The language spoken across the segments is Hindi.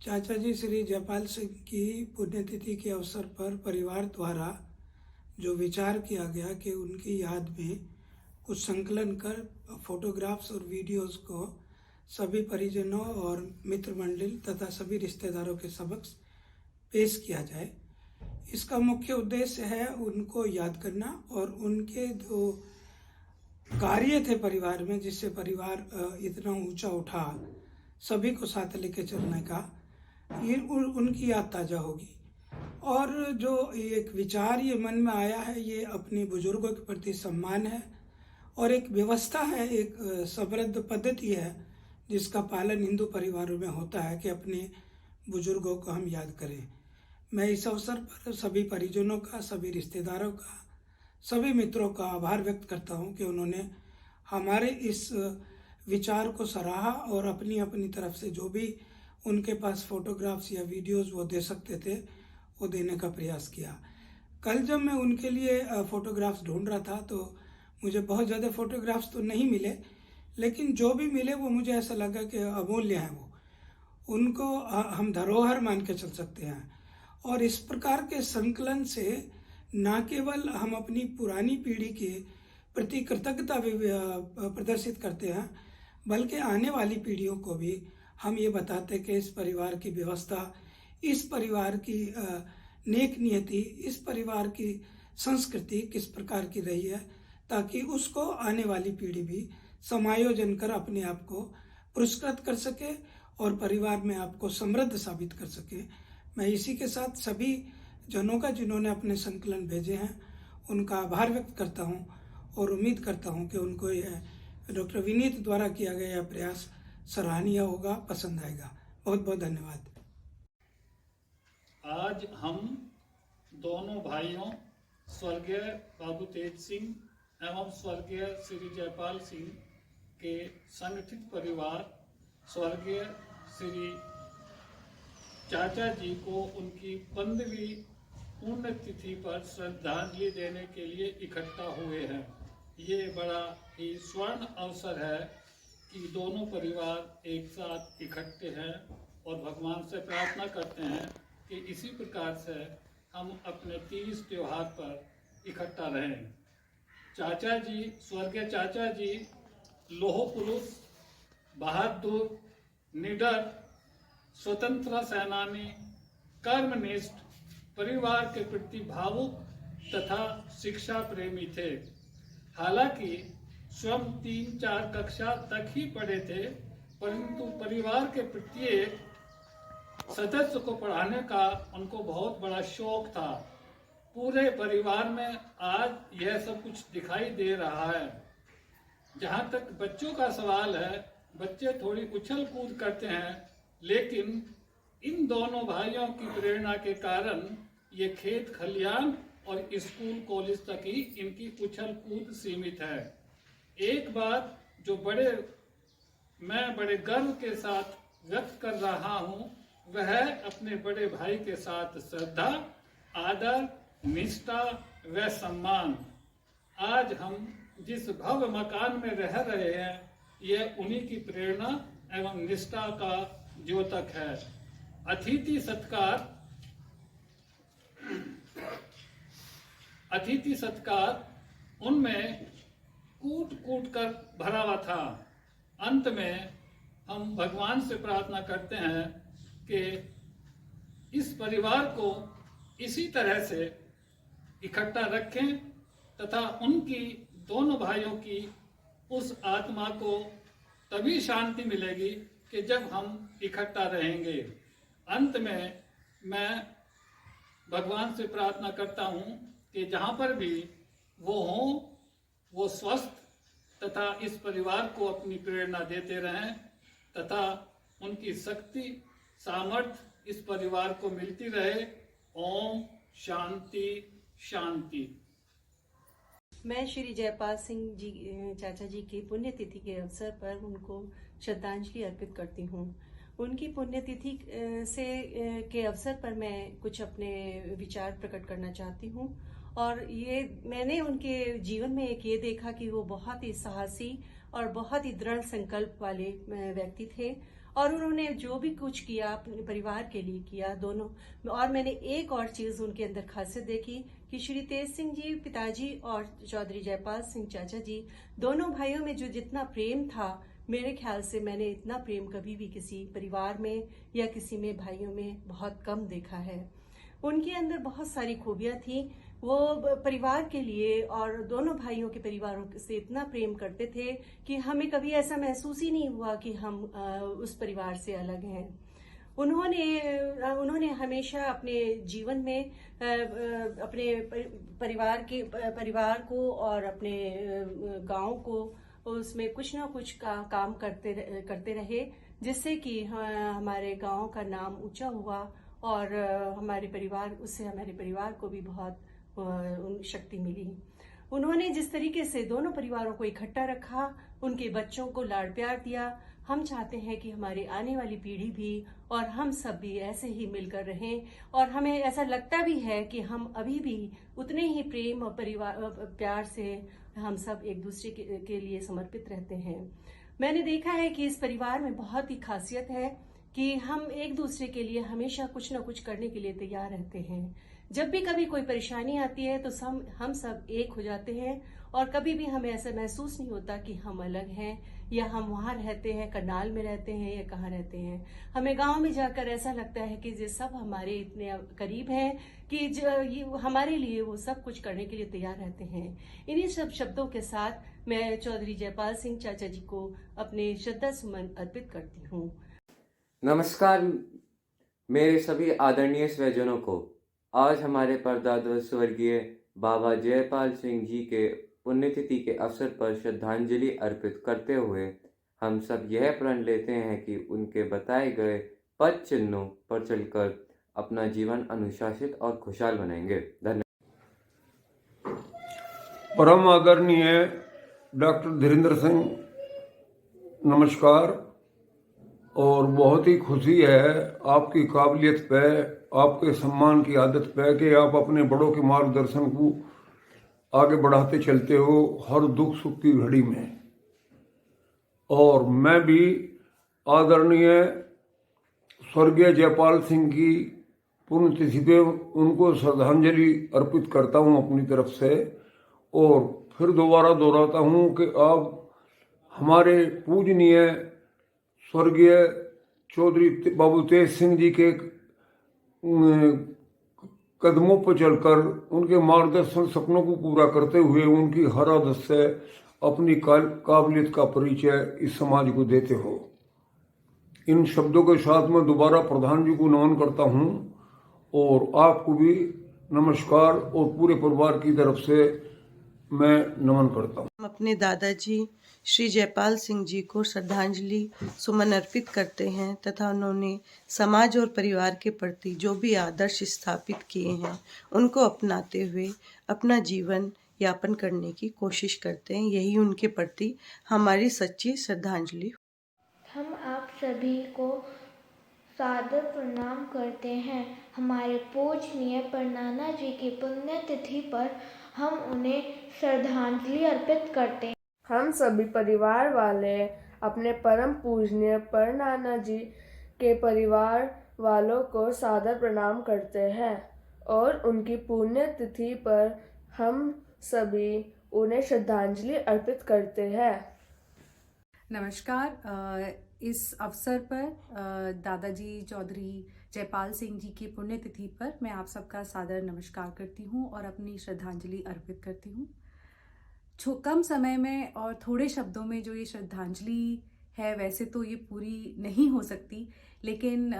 चाचा जी श्री जयपाल सिंह की पुण्यतिथि के अवसर पर परिवार द्वारा जो विचार किया गया कि उनकी याद में कुछ संकलन कर फोटोग्राफ्स और वीडियोस को सभी परिजनों और मित्र मंडल तथा सभी रिश्तेदारों के समक्ष पेश किया जाए। इसका मुख्य उद्देश्य है उनको याद करना और उनके जो कार्य थे परिवार में, जिससे परिवार इतना ऊंचा उठा, सभी को साथ लेके चलने का, ये उनकी याद ताज़ा होगी। और जो एक विचार ये मन में आया है, ये अपने बुजुर्गों के प्रति सम्मान है और एक व्यवस्था है, एक समृद्ध पद्धति है जिसका पालन हिंदू परिवारों में होता है कि अपने बुजुर्गों को हम याद करें। मैं इस अवसर पर सभी परिजनों का, सभी रिश्तेदारों का, सभी मित्रों का आभार व्यक्त करता हूं कि उन्होंने हमारे इस विचार को सराहा और अपनी अपनी तरफ से जो भी उनके पास फोटोग्राफ्स या वीडियोस वो दे सकते थे वो देने का प्रयास किया। कल जब मैं उनके लिए फोटोग्राफ्स ढूंढ रहा था तो मुझे बहुत ज़्यादा फोटोग्राफ्स तो नहीं मिले, लेकिन जो भी मिले वो मुझे ऐसा लगा कि अमूल्य हैं। वो उनको हम धरोहर मान के चल सकते हैं। और इस प्रकार के संकलन से न केवल हम अपनी पुरानी पीढ़ी के प्रति कृतज्ञता प्रदर्शित करते हैं, बल्कि आने वाली पीढ़ियों को भी हम ये बताते कि इस परिवार की व्यवस्था, इस परिवार की नेक नियति, इस परिवार की संस्कृति किस प्रकार की रही है, ताकि उसको आने वाली पीढ़ी भी समायोजन कर अपने आप को पुरस्कृत कर सके और परिवार में आपको समृद्ध साबित कर सके। मैं इसी के साथ सभी जनों का जिन्होंने अपने संकलन भेजे हैं उनका आभार व्यक्त करता हूं और उम्मीद करता हूं कि उनको यह डॉक्टर विनीत द्वारा किया गया प्रयास सराहनीय होगा, पसंद आएगा। बहुत बहुत धन्यवाद। आज हम दोनों भाइयों स्वर्गीय बाबू तेज सिंह एवं स्वर्गीय श्री जयपाल सिंह के संगठित परिवार स्वर्गीय श्री चाचा जी को उनकी 15वीं पुण्यतिथि पर श्रद्धांजलि देने के लिए इकट्ठा हुए हैं। ये बड़ा ही स्वर्ण अवसर है कि दोनों परिवार एक साथ इकट्ठे हैं और भगवान से प्रार्थना करते हैं कि इसी प्रकार से हम अपने तीज त्योहार पर इकट्ठा रहें। चाचा जी, स्वर्गीय चाचा जी लौह पुरुष, बहादुर, निडर, स्वतंत्रता सेनानी, कर्मनिष्ठ, परिवार के प्रति भावुक तथा शिक्षा प्रेमी थे। हालांकि स्वयं 3-4 कक्षा तक ही पढ़े थे, परंतु परिवार के प्रत्येक सदस्य को पढ़ाने का उनको बहुत बड़ा शौक था। पूरे परिवार में आज यह सब कुछ दिखाई दे रहा है। जहाँ तक बच्चों का सवाल है, बच्चे थोड़ी उछल कूद करते हैं, लेकिन इन दोनों भाइयों की प्रेरणा के कारण ये खेत खलियान और स्कूल कॉलेज तक ही इनकी उछल कूद सीमित है। एक बात जो मैं बड़े गर्व के साथ व्यक्त कर रहा हूँ, वह अपने बड़े भाई के साथ श्रद्धा, आदर, निष्ठा व सम्मान। आज हम जिस भव्य मकान में रह रहे हैं, यह उन्हीं की प्रेरणा एवं निष्ठा का द्योतक है। अतिथि सत्कार उनमें कूट कूट कर भरा हुआ था। अंत में हम भगवान से प्रार्थना करते हैं कि इस परिवार को इसी तरह से इकट्ठा रखें तथा उनकी दोनों भाइयों की उस आत्मा को तभी शांति मिलेगी कि जब हम इकट्ठा रहेंगे। अंत में मैं भगवान से प्रार्थना करता हूँ कि जहाँ पर भी वो हों वो स्वस्थ तथा इस परिवार को अपनी प्रेरणा देते रहें तथा उनकी शक्ति सामर्थ्य इस परिवार को मिलती रहे। ओम शांति शांति। मैं श्री जयपाल सिंह जी चाचा जी की पुण्यतिथि के अवसर पर उनको श्रद्धांजलि अर्पित करती हूँ। उनकी पुण्यतिथि के अवसर पर मैं कुछ अपने विचार प्रकट करना चाहती हूँ। और ये मैंने उनके जीवन में एक ये देखा कि वो बहुत ही साहसी और बहुत ही दृढ़ संकल्प वाले व्यक्ति थे और उन्होंने जो भी कुछ किया अपने परिवार के लिए किया दोनों। और मैंने एक और चीज उनके अंदर खासियत देखी कि श्री तेज सिंह जी पिताजी और चौधरी जयपाल सिंह चाचा जी दोनों भाइयों में जो जितना प्रेम था, मेरे ख्याल से मैंने इतना प्रेम कभी भी किसी परिवार में या किसी में भाइयों में बहुत कम देखा है। उनके अंदर बहुत सारी खूबियां थी। वो परिवार के लिए और दोनों भाइयों के परिवारों से इतना प्रेम करते थे कि हमें कभी ऐसा महसूस ही नहीं हुआ कि हम उस परिवार से अलग हैं। उन्होंने हमेशा अपने जीवन में अपने परिवार को और अपने गांव को उसमें कुछ ना कुछ काम करते रहे, जिससे कि हमारे गांव का नाम ऊंचा हुआ और हमारे परिवार को भी बहुत शक्ति मिली। उन्होंने जिस तरीके से दोनों परिवारों को इकट्ठा रखा, उनके बच्चों को लाड प्यार दिया, हम चाहते हैं कि हमारी आने वाली पीढ़ी भी और हम सब भी ऐसे ही मिलकर रहें। और हमें ऐसा लगता भी है कि हम अभी भी उतने ही प्रेम और प्यार से हम सब एक दूसरे के लिए समर्पित रहते हैं। मैंने देखा है कि इस परिवार में बहुत ही खासियत है कि हम एक दूसरे के लिए हमेशा कुछ न कुछ करने के लिए तैयार रहते हैं। जब भी कभी कोई परेशानी आती है तो हम सब एक हो जाते हैं और कभी भी हमें ऐसा महसूस नहीं होता कि हम अलग हैं या हम वहां रहते हैं, करनाल में रहते हैं या कहाँ रहते हैं। हमें गांव में जाकर ऐसा लगता है कि ये सब हमारे इतने करीब हैं कि हमारे लिए वो सब कुछ करने के लिए तैयार रहते हैं। इन्हीं सब शब्दों के साथ मैं चौधरी जयपाल सिंह चाचा जी को अपने श्रद्धा सुमन अर्पित करती हूँ। नमस्कार मेरे सभी आदरणीय स्वजनों को। आज हमारे परदादा स्वर्गीय बाबा जयपाल सिंह जी के पुण्यतिथि के अवसर पर श्रद्धांजलि अर्पित करते हुए हम सब यह प्रण लेते हैं कि उनके बताए गए पद चिन्हों पर चलकर अपना जीवन अनुशासित और खुशहाल बनाएंगे। धन्यवाद। परम आदरणीय डॉक्टर धीरेन्द्र सिंह, नमस्कार। और बहुत ही खुशी है आपकी काबिलियत पे, आपके सम्मान की आदत पे कि आप अपने बड़ों के मार्गदर्शन को आगे बढ़ाते चलते हो हर दुख सुख की घड़ी में। और मैं भी आदरणीय स्वर्गीय जयपाल सिंह की पुण्यतिथि पे उनको श्रद्धांजलि अर्पित करता हूं अपनी तरफ से। और फिर दोबारा दोहराता हूं कि आप हमारे पूजनीय स्वर्गीय चौधरी बाबू तेज सिंह जी के कदमों पर चलकर उनके मार्गदर्शन सपनों को पूरा करते हुए उनकी हर आदत से अपनी काबिलियत का परिचय इस समाज को देते हो। इन शब्दों के साथ मैं दोबारा प्रधान जी को नमन करता हूं और आपको भी नमस्कार और पूरे परिवार की तरफ से मैं नमन करता हूं। हम अपने दादाजी श्री जयपाल सिंह जी को श्रद्धांजलि सुमन अर्पित करते हैं तथा उन्होंने समाज और परिवार के प्रति जो भी आदर्श स्थापित किए हैं उनको अपनाते हुए अपना जीवन यापन करने की कोशिश करते हैं। यही उनके प्रति हमारी सच्ची श्रद्धांजलि। हम आप सभी को सादर प्रणाम करते हैं। हमारे पूजनीय परनाना जी की पुण्यतिथि पर हम उन्हें श्रद्धांजलि अर्पित करते हैं। हम सभी परिवार वाले अपने परम पूजनीय परनाना जी के परिवार वालों को सादर प्रणाम करते हैं और उनकी पुण्यतिथि पर हम सभी उन्हें श्रद्धांजलि अर्पित करते हैं। नमस्कार। इस अवसर पर दादाजी चौधरी जयपाल सिंह जी की पुण्यतिथि पर मैं आप सबका सादर नमस्कार करती हूँ और अपनी श्रद्धांजलि अर्पित करती हूँ। कम समय में और थोड़े शब्दों में जो ये श्रद्धांजलि है, वैसे तो ये पूरी नहीं हो सकती, लेकिन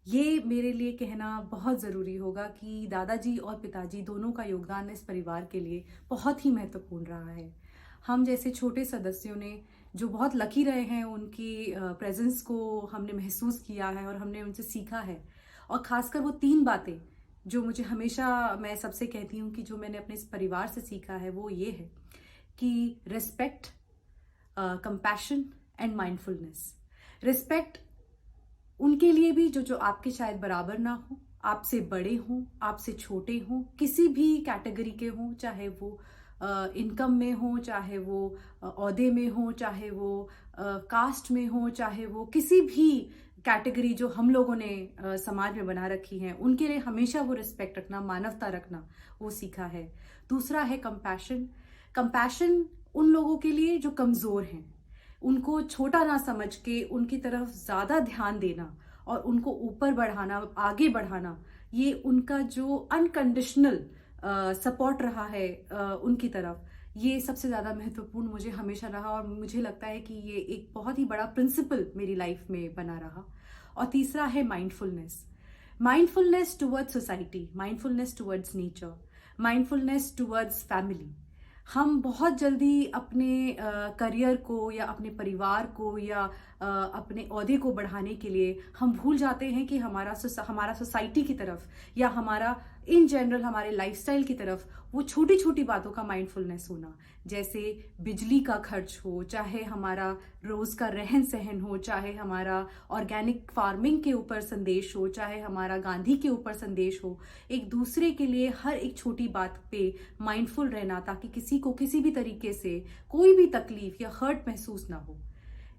ये मेरे लिए कहना बहुत ज़रूरी होगा कि दादाजी और पिताजी दोनों का योगदान इस परिवार के लिए बहुत ही महत्वपूर्ण रहा है। हम जैसे छोटे सदस्यों ने जो बहुत लकी रहे हैं, उनकी प्रेजेंस को हमने महसूस किया है और हमने उनसे सीखा है। और ख़ासकर वो 3 बातें जो मुझे हमेशा, मैं सबसे कहती हूँ कि जो मैंने अपने इस परिवार से सीखा है, वो ये है कि respect, compassion and mindfulness. Respect उनके लिए भी जो आपके शायद बराबर ना हो, आपसे बड़े हों, आपसे छोटे हों, किसी भी कैटेगरी के हों, चाहे वो इनकम में हो, चाहे वो ओहदे में हो, चाहे वो कास्ट में हो, चाहे वो किसी भी कैटेगरी जो हम लोगों ने समाज में बना रखी है, उनके लिए हमेशा वो रिस्पेक्ट रखना, मानवता रखना, वो सीखा है। दूसरा है कंपैशन। कंपैशन उन लोगों के लिए जो कमज़ोर हैं, उनको छोटा ना समझ के उनकी तरफ ज़्यादा ध्यान देना और उनको ऊपर बढ़ाना, आगे बढ़ाना, ये उनका जो अनकंडीशनल सपोर्ट रहा है उनकी तरफ, ये सबसे ज़्यादा महत्वपूर्ण मुझे हमेशा रहा और मुझे लगता है कि ये एक बहुत ही बड़ा प्रिंसिपल मेरी लाइफ में बना रहा। और तीसरा है mindfulness. Mindfulness towards society, mindfulness towards nature, mindfulness towards family. हम बहुत जल्दी अपने करियर को या अपने परिवार को या अपने ओहदे को बढ़ाने के लिए हम भूल जाते हैं कि हमारा सोसाइटी की तरफ या हमारा इन जनरल हमारे लाइफस्टाइल की तरफ वो छोटी छोटी बातों का माइंडफुलनेस होना, जैसे बिजली का खर्च हो, चाहे हमारा रोज़ का रहन सहन हो, चाहे हमारा ऑर्गेनिक फार्मिंग के ऊपर संदेश हो, चाहे हमारा गांधी के ऊपर संदेश हो। एक दूसरे के लिए हर एक छोटी बात पे माइंडफुल रहना, ताकि किसी को किसी भी तरीके से कोई भी तकलीफ या हर्ट महसूस ना हो।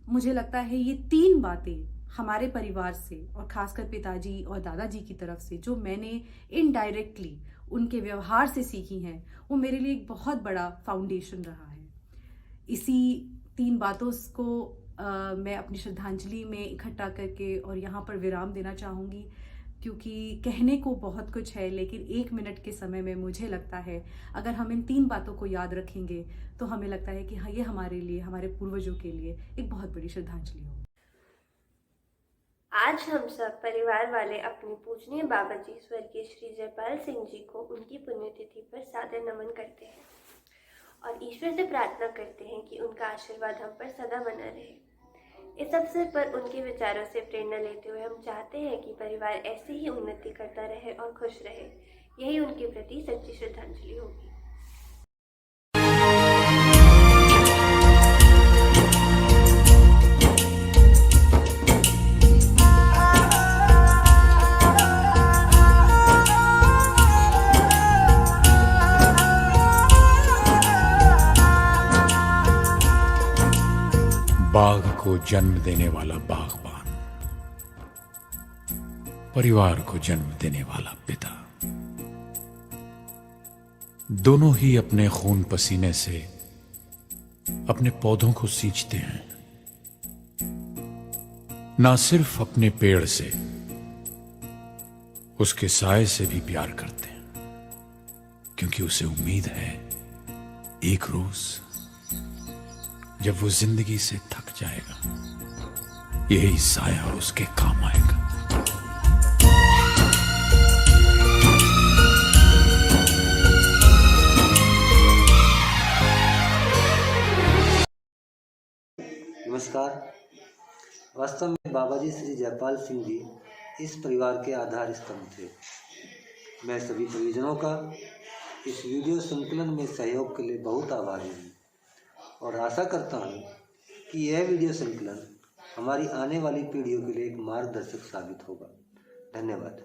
मुझे लगता है ये 3 बातें हमारे परिवार से और खासकर पिताजी और दादाजी की तरफ से जो मैंने इनडायरेक्टली उनके व्यवहार से सीखी हैं, वो मेरे लिए एक बहुत बड़ा फाउंडेशन रहा है। इसी 3 बातों को मैं अपनी श्रद्धांजलि में इकट्ठा करके और यहाँ पर विराम देना चाहूँगी, क्योंकि कहने को बहुत कुछ है, लेकिन 1 मिनट के समय में मुझे लगता है अगर हम इन 3 बातों को याद रखेंगे तो हमें लगता है कि हाँ, ये हमारे लिए, हमारे पूर्वजों के लिए एक बहुत बड़ी श्रद्धांजलि होगी। आज हम सब परिवार वाले अपने पूजनीय बाबा जी स्वर्गीय श्री जयपाल सिंह जी को उनकी पुण्यतिथि पर सादर नमन करते हैं और ईश्वर से प्रार्थना करते हैं कि उनका आशीर्वाद हम पर सदा बना रहे। इस अवसर पर उनके विचारों से प्रेरणा लेते हुए हम चाहते हैं कि परिवार ऐसे ही उन्नति करता रहे और खुश रहे। यही उनके प्रति सच्ची श्रद्धांजलि होगी। बाग को जन्म देने वाला बागबान, परिवार को जन्म देने वाला पिता, दोनों ही अपने खून पसीने से अपने पौधों को सींचते हैं। ना सिर्फ अपने पेड़ से, उसके साए से भी प्यार करते हैं, क्योंकि उसे उम्मीद है एक रोज जब वो जिंदगी से थक जाएगा, यही साया उसके काम आएगा। नमस्कार। वास्तव में बाबा जी श्री जयपाल सिंह जी इस परिवार के आधार स्तंभ थे। मैं सभी परिजनों का इस वीडियो संकलन में सहयोग के लिए बहुत आभारी हूँ और आशा करता हूँ कि यह वीडियो संकलन हमारी आने वाली पीढ़ियों के लिए एक मार्गदर्शक साबित होगा। धन्यवाद।